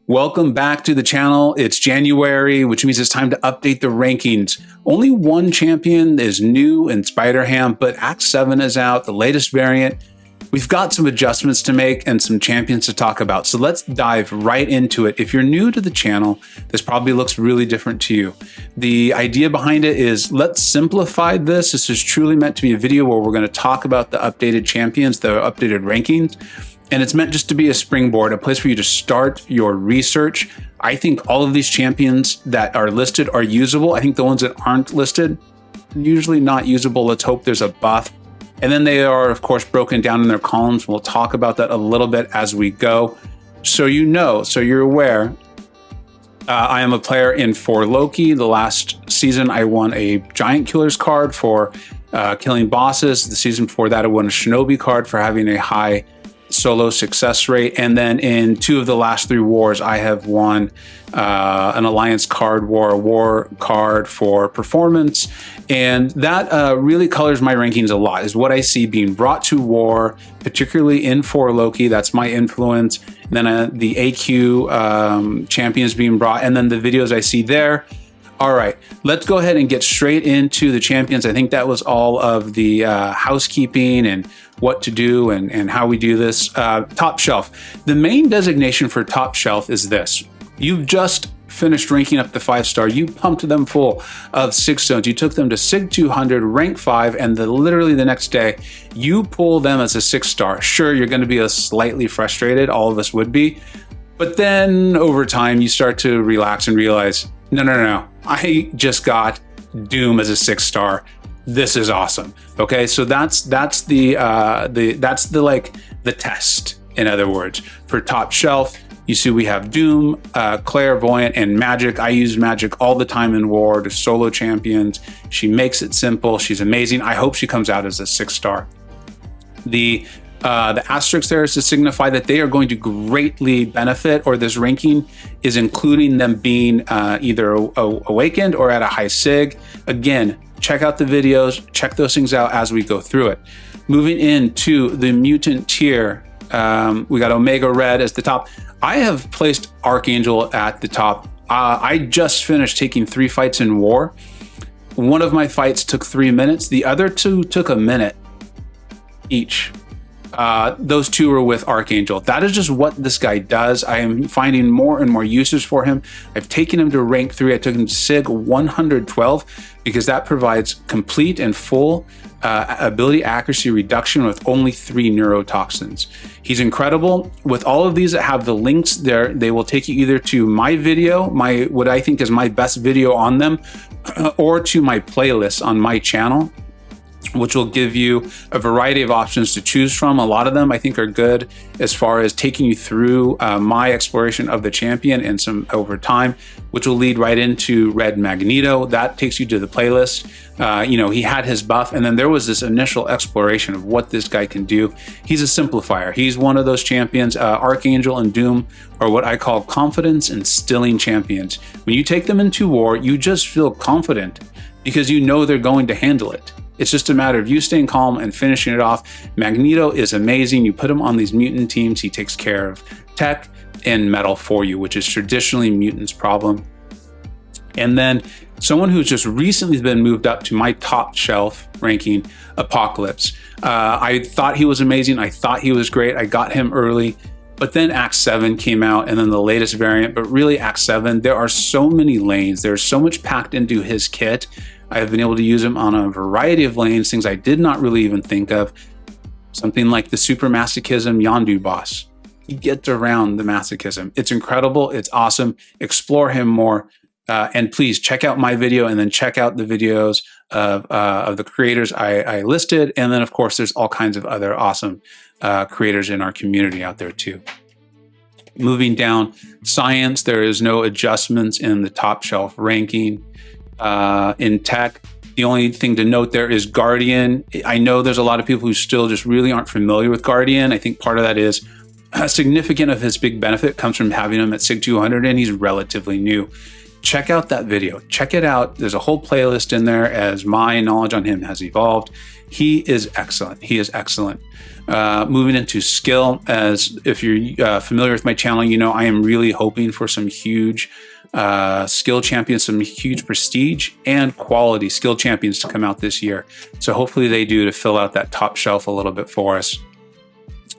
Welcome back to the channel. It's January, which means it's time to update the rankings. Only one champion is new in SpiderHam, but Act 7 is out, the latest variant. We've got some adjustments to make and some champions to talk about. So let's dive right into it. If you're new to the channel, this probably looks really different to you. The idea behind it is let's simplify this. This is truly meant to be a video where we're going to talk about the updated champions, the updated rankings. And it's meant just to be a springboard, a place for you to start your research. I think all of these champions that are listed are usable. I think the ones that aren't listed, usually not usable. Let's hope there's a buff. And then they are, of course, broken down in their columns. We'll talk about that a little bit as we go. So you know, so you're aware, I am a player in For Loki. The last season, I won a Giant Killers card for killing bosses. The season before that, I won a Shinobi card for having a high solo success rate. And then in 2 of the last 3 wars, I have won an Alliance card war, a war card for performance. And that really colors my rankings a lot, is what I see being brought to war, particularly in For Loki. That's my influence. And then the AQ champions being brought, and then the videos I see there. All right, let's go ahead and get straight into the champions. I think that was all of the housekeeping and what to do and how we do this. Top shelf. The main designation for top shelf is this. You've just finished ranking up the 5-star. You pumped them full of 6 stones. You took them to SIG 200, rank 5, and literally the next day, you pull them as a 6-star. Sure, you're going to be slightly frustrated. All of us would be. But then over time, you start to relax and realize, no. I just got Doom as a 6-star. This is awesome. Okay, so that's the test. In other words, for top shelf, you see we have Doom, Clairvoyant, and Magic. I use Magic all the time in War to solo champions. She makes it simple. She's amazing. I hope she comes out as a 6-star. The asterisk there is to signify that they are going to greatly benefit, or this ranking is including them being either awakened or at a high SIG. Again, check out the videos, check those things out as we go through it. Moving into the mutant tier, we got Omega Red as the top. I have placed Archangel at the top. I just finished taking 3 fights in War. One of my fights took 3 minutes. The other 2 took a minute each. Those 2 were with Archangel. That is just what this guy does. I am finding more and more uses for him. I've taken him to rank 3. I took him to SIG 112 because that provides complete and full ability accuracy reduction with only 3 neurotoxins. He's incredible. With all of these that have the links there, they will take you either to my video, what I think is my best video on them, or to my playlist on my channel, which will give you a variety of options to choose from. A lot of them I think are good as far as taking you through my exploration of the champion and some over time, which will lead right into Red Magneto. That takes you to the playlist. He had his buff, and then there was this initial exploration of what this guy can do. He's a simplifier. He's one of those champions. Archangel and Doom are what I call confidence instilling champions. When you take them into war, you just feel confident because you know they're going to handle it. It's just a matter of you staying calm and finishing it off. Magneto is amazing. You put him on these mutant teams. He takes care of tech and metal for you, which is traditionally mutants' problem. And then someone who's just recently been moved up to my top shelf ranking, Apocalypse. I thought he was amazing. I thought he was great. I got him early. But then Act 7 came out, and then the latest variant. But really, Act 7, there are so many lanes. There's so much packed into his kit. I've been able to use him on a variety of lanes, things I did not really even think of. Something like the Super Masochism Yondu boss. He gets around the masochism. It's incredible. It's awesome. Explore him more. And please check out my video, and then check out the videos of the creators I listed. And then, of course, there's all kinds of other awesome creators in our community out there too. Moving down, Science, there is no adjustments in the top shelf ranking. In tech, the only thing to note there is Guardian. I know there's a lot of people who still just really aren't familiar with Guardian. I think part of that is significant of his big benefit comes from having him at SIG 200, and he's relatively new. check out that video. Check it out. There's a whole playlist in there as my knowledge on him has evolved. He is excellent. He is excellent. Moving into skill, as if you're familiar with my channel, you know I am really hoping for some huge skill champions, some huge prestige and quality skill champions to come out this year. So hopefully they do, to fill out that top shelf a little bit for us.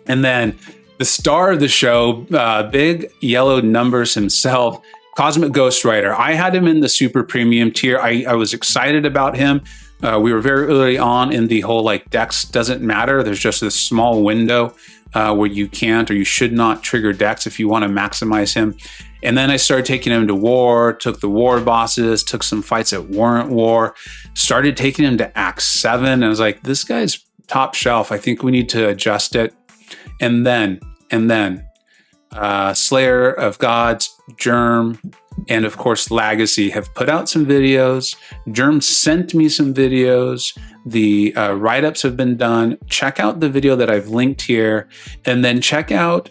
And then the star of the show, big yellow numbers himself, Cosmic Ghost Rider. I had him in the super premium tier. I was excited about him. We were very early on in the whole like Dex doesn't matter. There's just this small window where you can't or you should not trigger Dex if you want to maximize him. And then I started taking him to war, took the war bosses, took some fights at Warrant War, started taking him to Act 7. And I was like, this guy's top shelf. I think we need to adjust it. And then Slayer of Gods, Germ, and of course Legacy have put out some videos. Germ sent me some videos. The write-ups have been done. Check out the video that I've linked here, and then check out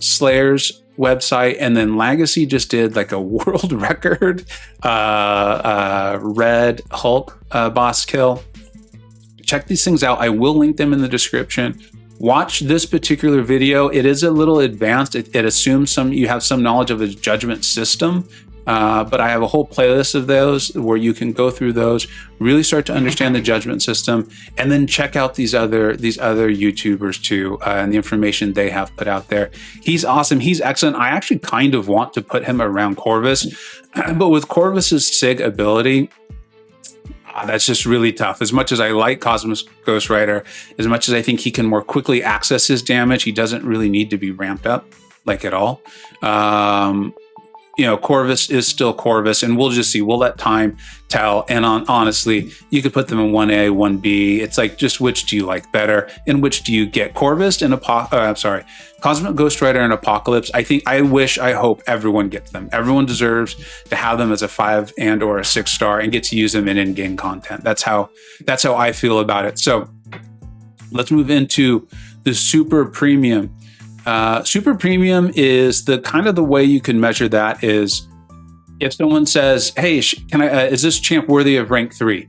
Slayer's website. And then Legacy just did like a world record Red Hulk boss kill. Check these things out. I will link them in the description. Watch this particular video. It is a little advanced. It assumes you have some knowledge of his judgment system, but I have a whole playlist of those where you can go through those, really start to understand the judgment system, and then check out these other YouTubers too, and the information they have put out there. He's awesome. He's excellent. I actually kind of want to put him around Corvus, but with Corvus's SIG ability, that's just really tough. As much as I like Cosmic Ghost Rider, as much as I think he can more quickly access his damage, he doesn't really need to be ramped up like at all. You know, Corvus is still Corvus, and we'll just see. We'll let time tell. And honestly, you could put them in 1A, 1B. It's like, just which do you like better, and which do you get? Corvus and Cosmic Ghost Rider and Apocalypse. I hope everyone gets them. Everyone deserves to have them as a 5 and or a 6 star and get to use them in in-game content. That's how I feel about it. So let's move into the super premium. Super premium is the kind of the way you can measure that is if someone says, hey, is this champ worthy of rank 3?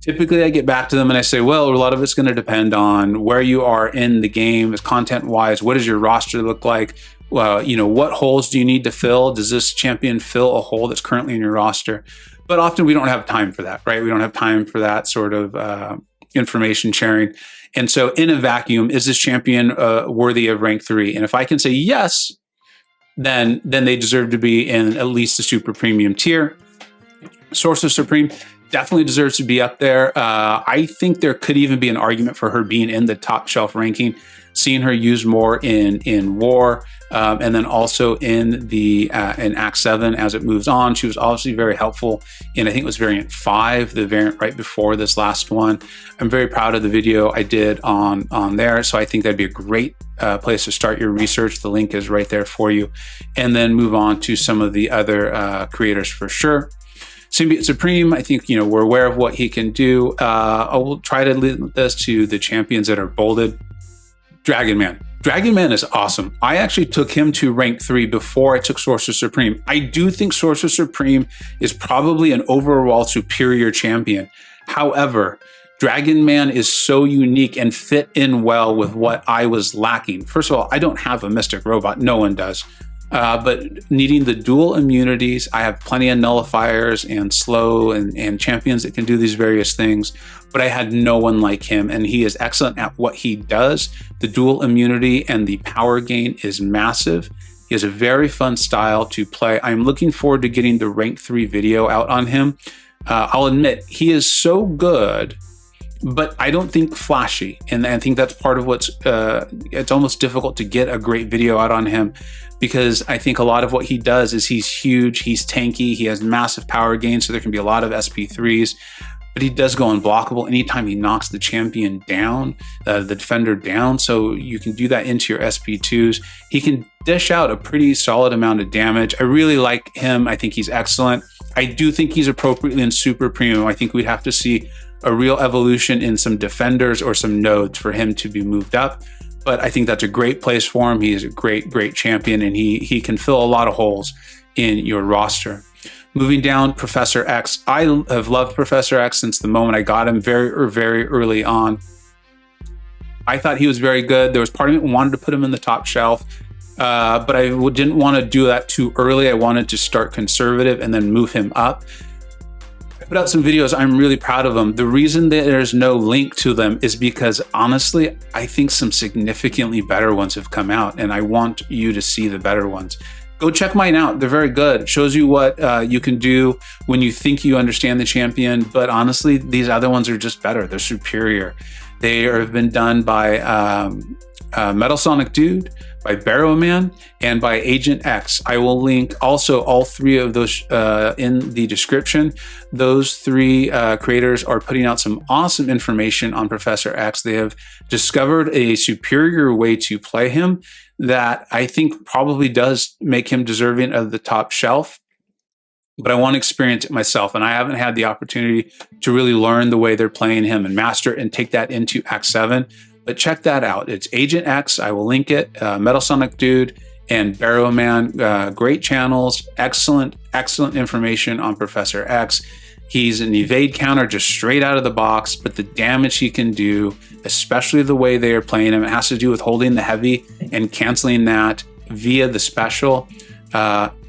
Typically I get back to them and I say, well, a lot of it's going to depend on where you are in the game, content wise. What does your roster look like? You know, what holes do you need to fill? Does this champion fill a hole that's currently in your roster? But often we don't have time for that, right? We don't have time for that sort of information sharing. And so in a vacuum, is this champion worthy of rank 3? And if I can say yes, then they deserve to be in at least the super premium tier. Sorcerer Supreme definitely deserves to be up there. I think there could even be an argument for her being in the top shelf ranking, seeing her used more in War, and then also in Act 7 as it moves on. She was obviously very helpful in, I think it was variant 5, the variant right before this last one. I'm very proud of the video I did on there, so I think that'd be a great place to start your research. The link is right there for you. And then move on to some of the other creators for sure. Symbiote Supreme, I think, you know, we're aware of what he can do. I will try to limit this to the champions that are bolded. Dragon Man. Dragon Man is awesome. I actually took him to rank 3 before I took Sorcerer Supreme. I do think Sorcerer Supreme is probably an overall superior champion. However, Dragon Man is so unique and fit in well with what I was lacking. First of all, I don't have a Mystic Robot. No one does. But needing the dual immunities, I have plenty of nullifiers and slow and champions that can do these various things, but I had no one like him, and he is excellent at what he does. The dual immunity and the power gain is massive. He has a very fun style to play. I'm looking forward to getting the rank 3 video out on him. I'll admit, he is so good, but I don't think flashy. And I think that's part of what's, it's almost difficult to get a great video out on him, because I think a lot of what he does is he's huge, he's tanky, he has massive power gain, so there can be a lot of SP3s, but he does go unblockable anytime he knocks the champion down, the defender down, so you can do that into your SP2s. He can dish out a pretty solid amount of damage. I really like him. I think he's excellent. I do think he's appropriately in super premium. I think we'd have to see a real evolution in some defenders or some nodes for him to be moved up. But I think that's a great place for him. He is a great champion, and he can fill a lot of holes in your roster. Moving down, Professor X. I have loved Professor X since the moment I got him very early on. I thought he was very good. There was part of me that wanted to put him in the top shelf, but I didn't want to do that too early. I wanted to start conservative and then move him up. I put out some videos. I'm really proud of them. The reason that there's no link to them is because honestly, I think some significantly better ones have come out, and I want you to see the better ones. Go check mine out. They're very good. It shows you what you can do when you think you understand the champion. But honestly, these other ones are just better. They're superior. They have been done by Metal Sonic Dude, by Barrow Man, and by Agent X. I will link also all three of those in the description. Those three creators are putting out some awesome information on Professor X. They have discovered a superior way to play him that I think probably does make him deserving of the top shelf. But I want to experience it myself, and I haven't had the opportunity to really learn the way they're playing him and master it and take that into Act 7. But check that out. It's Agent X. I will link it. Metal Sonic Dude and Barrow Man. Great channels. Excellent information on Professor X. He's an evade counter just straight out of the box, but the damage he can do, especially the way they are playing him, it has to do with holding the heavy and canceling that via the special.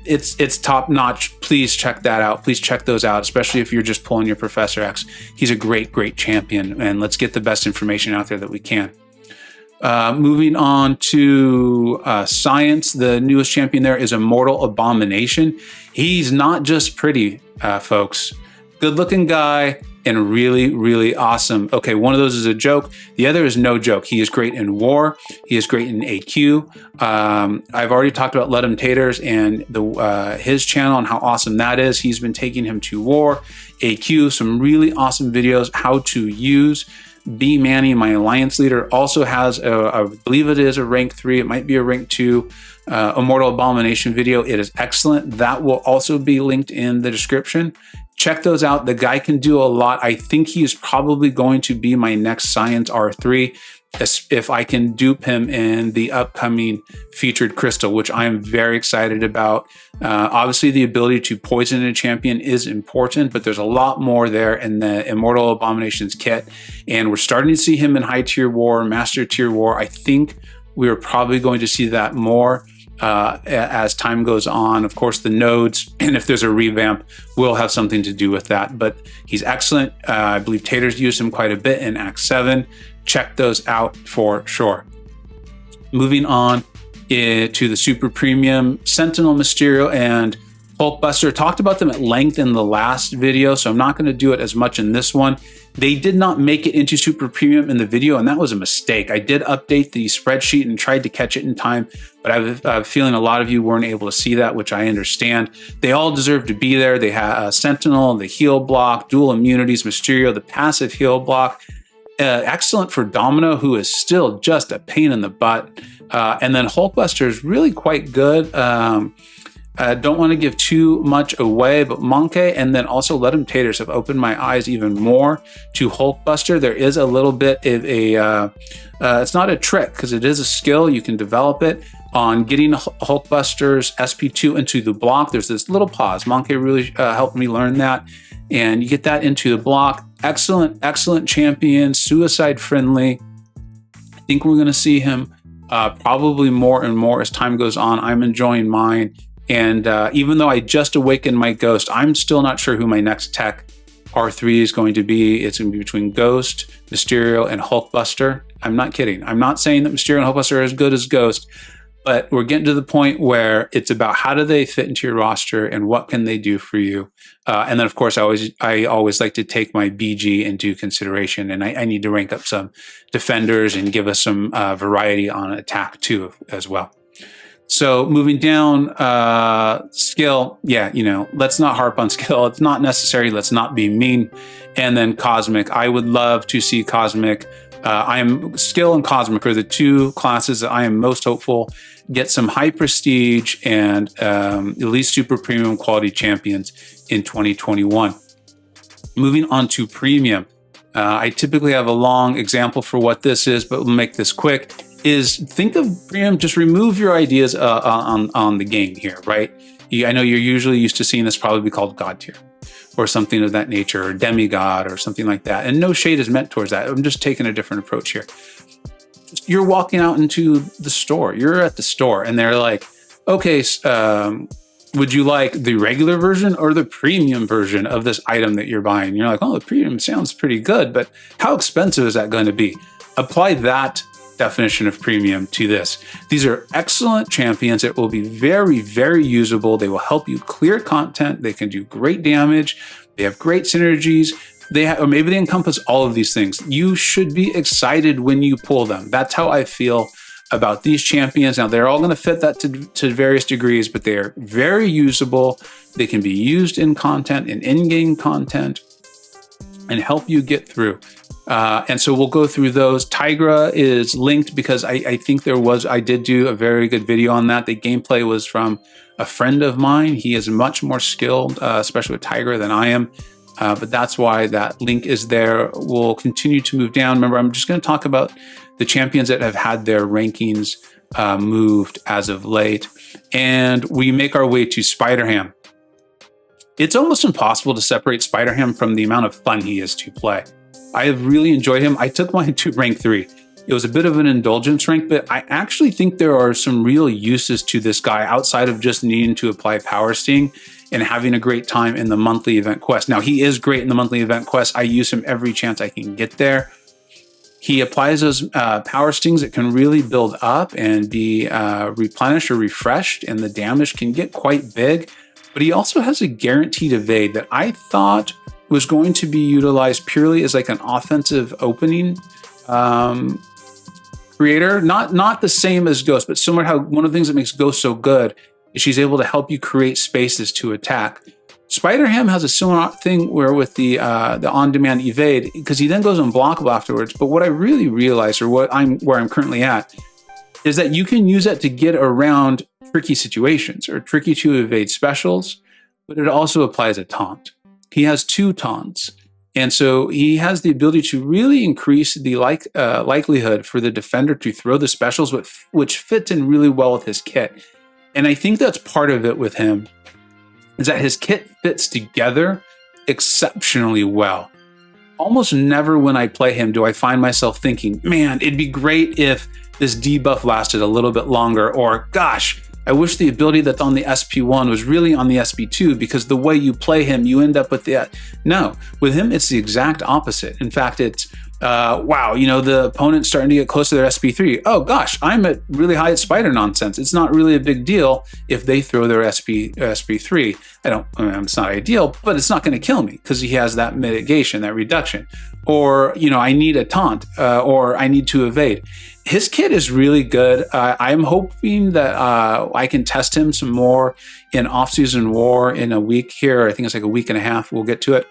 It's top notch. Please check that out. Please check those out, especially if you're just pulling your Professor X. He's a great champion, and let's get the best information out there that we can. Moving on to Science, the newest champion there is Immortal Abomination. He's not just pretty, folks. Good looking guy and really awesome. Okay, one of those is a joke. The other is no joke. He is great in war. He is great in AQ. I've already talked about Let 'em Taters and his channel and how awesome that is. He's been taking him to war, AQ, some really awesome videos, how to use. B Manny, my alliance leader, also has I believe it is a rank 3. It might be a rank 2 Immortal Abomination video. It is excellent. That will also be linked in the description. Check those out. The guy can do a lot. I think he is probably going to be my next Science R3 if I can dupe him in the upcoming featured crystal, which I am very excited about. Obviously, the ability to poison a champion is important, but there's a lot more there in the Immortal Abominations kit. And we're starting to see him in high tier war, master tier war. I think we are probably going to see that more as time goes on. Of course, the nodes, and if there's a revamp, will have something to do with that. But he's excellent. I believe Taters used him quite a bit in Act 7. Check those out for sure. Moving on to the super premium, Sentinel, Mysterio, and Hulkbuster. Talked about them at length in the last video, so I'm not going to do it as much in this one. They did not make it into super premium in the video, and that was a mistake. I did update the spreadsheet and tried to catch it in time, but I have a feeling a lot of you weren't able to see that, which I understand. They all deserve to be there. They have Sentinel, the heal block, dual immunities, Mysterio, the passive heal block. Excellent for Domino, who is still just a pain in the butt. And then Hulkbuster is really quite good. Don't want to give too much away, but Monkey and then also Let 'em Taters have opened my eyes even more to Hulkbuster. There is a little bit of a, it's not a trick because it is a skill. You can develop it on getting Hulkbuster's SP2 into the block. There's this little pause. Monkey really helped me learn that. And you get that into the block. Excellent champion, suicide friendly. I think we're going to see him probably more and more as time goes on. I'm enjoying mine. And even though I just awakened my Ghost, I'm still not sure who my next tech R3 is going to be. It's going to be between Ghost, Mysterio, and Hulkbuster. I'm not kidding. I'm not saying that Mysterio and Hulkbuster are as good as Ghost, but we're getting to the point where it's about how do they fit into your roster and what can they do for you. And then, of course, I always like to take my BG into consideration, and I need to rank up some defenders and give us some variety on attack too as well. So moving down, skill, yeah, let's not harp on skill. It's not necessary. Let's not be mean. And then Cosmic. I would love to see Cosmic. Skill and Cosmic are the two classes that I am most hopeful get some high prestige and at least super premium quality champions in 2021. Moving on to premium. I typically have a long example for what this is, but we'll make this quick. Is think of premium, just remove your ideas on the game here, right? I know you're usually used to seeing this probably be called God tier or something of that nature, or demigod or something like that. And no shade is meant towards that. I'm just taking a different approach here. You're walking out into the store. You're at the store and they're like, okay, would you like the regular version or the premium version of this item that you're buying? You're like, oh, the premium sounds pretty good, but how expensive is that going to be? Apply that definition of premium to this. These are excellent champions. It will be very, very usable. They will help you clear content. They can do great damage. They have great synergies. Or maybe they encompass all of these things. You should be excited when you pull them. That's how I feel about these champions. Now, they're all going to fit that to various degrees, but they are very usable. They can be used in content, in in-game content, and help you get through. And so we'll go through those. Tigra is linked because I think I did do a very good video on that. The gameplay was from a friend of mine. He is much more skilled, especially with Tigra, than I am. But that's why that link is there. We'll continue to move down. Remember, I'm just going to talk about the champions that have had their rankings moved as of late. And we make our way to SpiderHam. It's almost impossible to separate SpiderHam from the amount of fun he is to play. I have really enjoyed him. I took mine to rank 3. It was a bit of an indulgence rank, but I actually think there are some real uses to this guy outside of just needing to apply Power Sting and having a great time in the monthly event quest. Now, he is great in the monthly event quest. I use him every chance I can get there. He applies those Power Stings that can really build up and be replenished or refreshed, and the damage can get quite big. But he also has a guaranteed evade that I thought was going to be utilized purely as like an offensive opening creator. Not the same as Ghost, but similar how one of the things that makes Ghost so good is she's able to help you create spaces to attack. SpiderHam has a similar thing where with the on-demand evade, because he then goes unblockable afterwards. But what I really realized, or where I'm currently at, is that you can use that to get around tricky situations or tricky to evade specials, but it also applies a taunt. He has 2 taunts. And so he has the ability to really increase the likelihood for the defender to throw the specials, which fits in really well with his kit. And I think that's part of it with him, is that his kit fits together exceptionally well. Almost never when I play him do I find myself thinking, man, it'd be great if this debuff lasted a little bit longer, or gosh, I wish the ability that's on the SP1 was really on the SP2, because the way you play him, you end up with the... No, with him, it's the exact opposite. In fact, it's, wow, the opponent's starting to get close to their SP3. Oh gosh, I'm at really high at spider nonsense. It's not really a big deal if they throw their SP3. It's not ideal, but it's not going to kill me because he has that mitigation, that reduction. Or, I need a taunt, or I need to evade. His kit is really good. I'm hoping that I can test him some more in off-season war in a week here. I think it's like a week and a half. We'll get to it.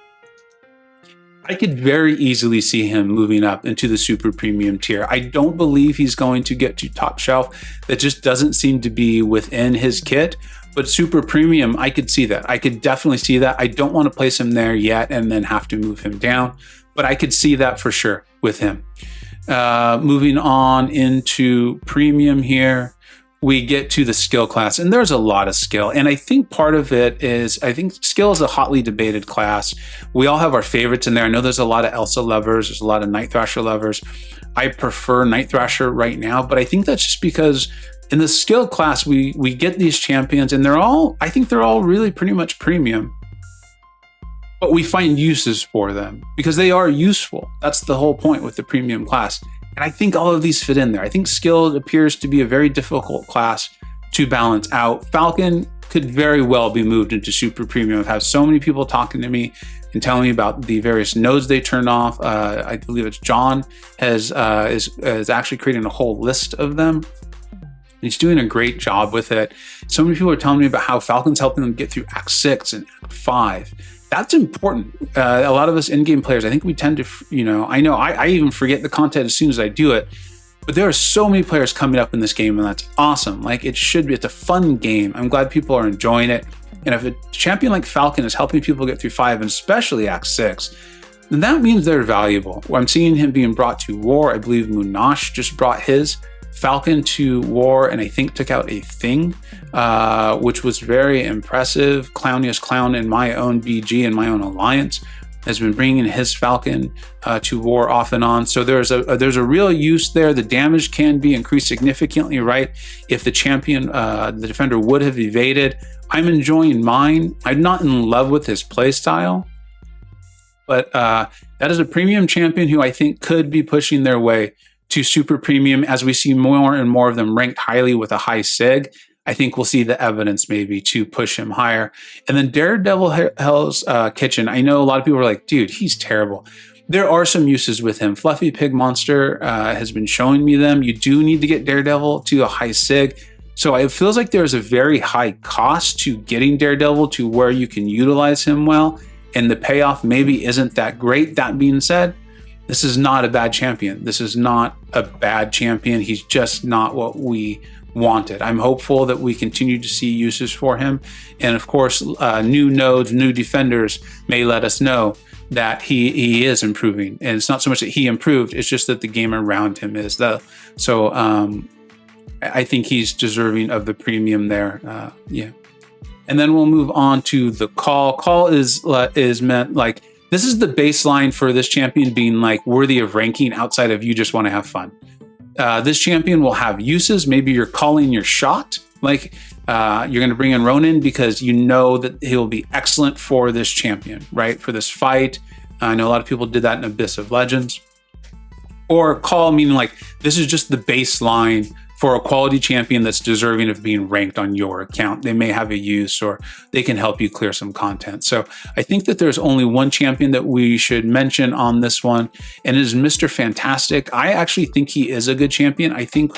I could very easily see him moving up into the super premium tier. I don't believe he's going to get to top shelf. That just doesn't seem to be within his kit. But super premium, I could see that. I could definitely see that. I don't want to place him there yet and then have to move him down. But I could see that for sure with him. Moving on into premium here, we get to the skill class, and there's a lot of skill. And I think part of it is, I think skill is a hotly debated class. We all have our favorites in there. I know there's a lot of Elsa lovers, there's a lot of Night Thrasher lovers. I prefer Night Thrasher right now, but I think that's just because in the skill class, we get these champions, and I think they're all really pretty much premium. But we find uses for them because they are useful. That's the whole point with the premium class. And I think all of these fit in there. I think skill appears to be a very difficult class to balance out. Falcon could very well be moved into super premium. I've had so many people talking to me and telling me about the various nodes they turned off. I believe it's John is actually creating a whole list of them. He's doing a great job with it. So many people are telling me about how Falcon's helping them get through Act 6 and Act 5. That's important. A lot of us in-game players, I think we tend to, I know I even forget the content as soon as I do it, but there are so many players coming up in this game, and that's awesome. Like, it should be. It's a fun game. I'm glad people are enjoying it. And if a champion like Falcon is helping people get through 5, and especially Act 6, then that means they're valuable. I'm seeing him being brought to war. I believe Munash just brought his Falcon to War, and I think took out a Thing, which was very impressive. Clowniest Clown in my own BG and my own alliance has been bringing his Falcon to War off and on. So there's a real use there. The damage can be increased significantly, right? If the champion, the defender would have evaded. I'm enjoying mine. I'm not in love with his playstyle, but that is a premium champion who I think could be pushing their way to super premium as we see more and more of them ranked highly with a high sig. I think we'll see the evidence maybe to push him higher. And then Daredevil Hell's Kitchen. I know a lot of people are like, dude, he's terrible. There are some uses with him. Fluffy Pig Monster has been showing me them. You do need to get Daredevil to a high sig. So it feels like there's a very high cost to getting Daredevil to where you can utilize him well. And the payoff maybe isn't that great. That being said, this is not a bad champion. This is not a bad champion. He's just not what we wanted. I'm hopeful that we continue to see uses for him. And of course, new nodes, new defenders may let us know that he is improving. And it's not so much that he improved, it's just that the game around him is though. So I think he's deserving of the premium there. Yeah. And then we'll move on to the call. Call is meant like, this is the baseline for this champion being like worthy of ranking outside of you just want to have fun. This champion will have uses. Maybe you're calling your shot. Like you're going to bring in Ronin because you know that he'll be excellent for this champion, right? For this fight. I know a lot of people did that in Abyss of Legends. Or call meaning like this is just the baseline for a quality champion that's deserving of being ranked on your account. They may have a use or they can help you clear some content. So I think that there's only one champion that we should mention on this one, and it is Mr. Fantastic. I actually think he is a good champion. I think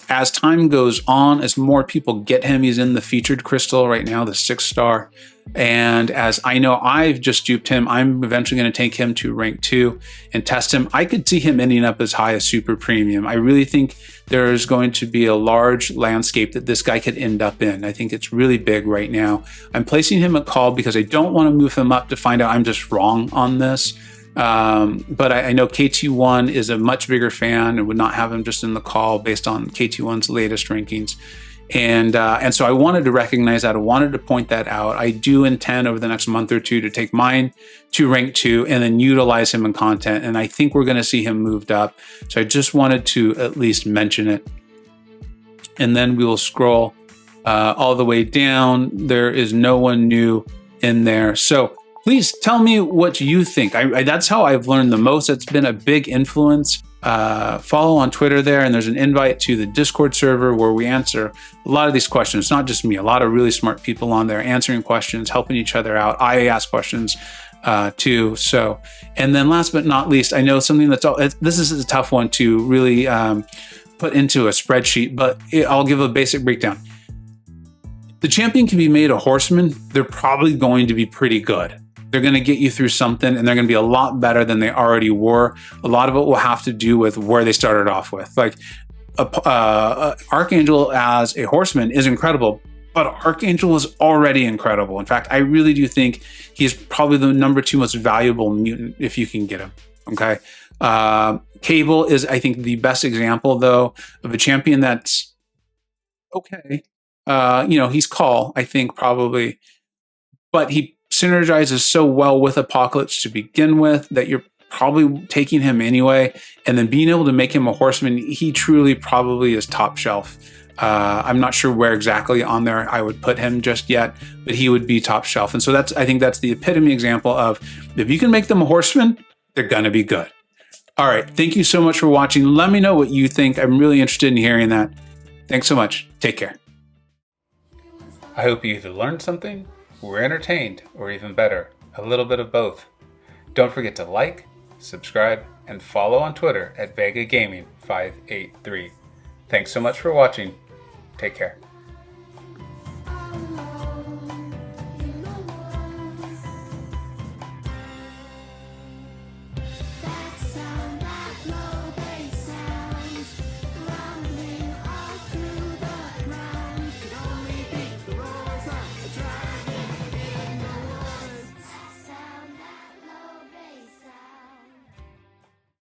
as time goes on, as more people get him, he's in the featured crystal right now, the 6-star. And as I know, I've just duped him. I'm eventually going to take him to rank 2 and test him. I could see him ending up as high as super premium. I really think there's going to be a large landscape that this guy could end up in. I think it's really big right now. I'm placing him at call because I don't want to move him up to find out I'm just wrong on this. But I know KT1 is a much bigger fan and would not have him just in the call based on KT1's latest rankings. And so I wanted to recognize that. I wanted to point that out. I do intend over the next month or two to take mine to rank 2 and then utilize him in content. And I think we're going to see him moved up. So I just wanted to at least mention it. And then we will scroll all the way down. There is no one new in there. So please tell me what you think. That's how I've learned the most. It's been a big influence. Follow on Twitter there, and there's an invite to the Discord server where we answer a lot of these questions. Not just me, a lot of really smart people on there answering questions, helping each other out. I ask questions too. So, and then last but not least, I know something this is a tough one to really put into a spreadsheet, but I'll give a basic breakdown. The champion can be made a horseman. They're probably going to be pretty good. They're going to get you through something, and they're going to be a lot better than they already were. A lot of it will have to do with where they started off with. Like Archangel as a horseman is incredible, but Archangel is already incredible. In fact, I really do think he's probably the number 2 most valuable mutant if you can get him. Okay. Cable is, I think, the best example, though, of a champion that's okay. He's call, I think, probably, but he synergizes so well with Apocalypse to begin with that you're probably taking him anyway. And then being able to make him a horseman, he truly probably is top shelf. I'm not sure where exactly on there I would put him just yet, but he would be top shelf. And so I think that's the epitome example of if you can make them a horseman, they're going to be good. All right. Thank you so much for watching. Let me know what you think. I'm really interested in hearing that. Thanks so much. Take care. I hope you either learned something, were entertained, or even better, a little bit of both. Don't forget to like, subscribe, and follow on Twitter at Vega Gaming 583. Thanks so much for watching. Take care.